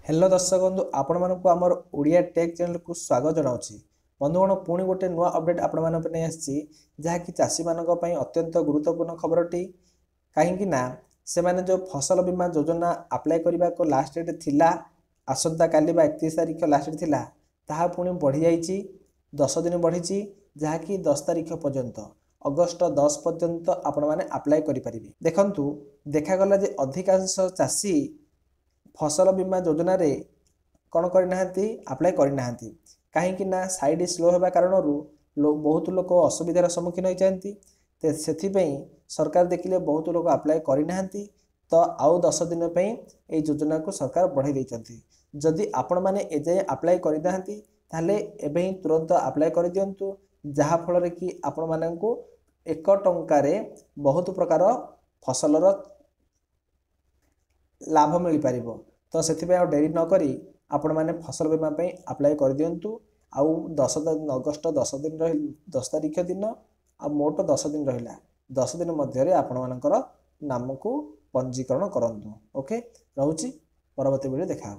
Hello दर्शक बंधु आपण मानक आमर ओडिया टेक चैनल को स्वागत जनाऊँगी। बंधुगण पुणी गोटे नुआ अपडेट आपण मान जहाँकि चाषी मान अत्यंत गुरुत्वपूर्ण खबरटी कहीं से माने जो फसल बीमा योजना अप्लाई करने को लास्ट डेट थिला आसंता काली 31 तारीख लास्ट डेट थिला ताहा पुणी बढ़ी जाइए 10 दिन बढ़ी जहाँकि 10 तारीख पर्यंत अगस्ट 10 पर्यंत आपण मैंने अप्लाई करें। देखु देखागला जे अधिकांश चाषी फसल बीमा योजना रे कौन करना अप्लाई करना कहीं साइड स्लो होगा कारण बहुत लोग असुविधार सम्मुखीन होती से सरकार देखिले बहुत लोग अप्लाई करना तो आउ 10 दिन पे ये योजना को सरकार बढ़ाई देती। जदि आपण मैंने एजाए अप्लाई करना ताहले एबे ही तुरंत अप्लाई कर दिंतु जहाँफल कि आपण मानू 1 टंकार बहुत प्रकार फसलर लाभ मिल पार तो से डेरी नक आपण मैंने फसल बीमा अप्लाई कर दिंतु आउ 10 अगस्ट 10 दिन 10 तारीख दिन आ मोट 10 दिन रहा 10 दिन मध्य आपण मानकर नाम को पंजीकरण करंतु। ओके, रोची परवर्ती वीडियो देखा।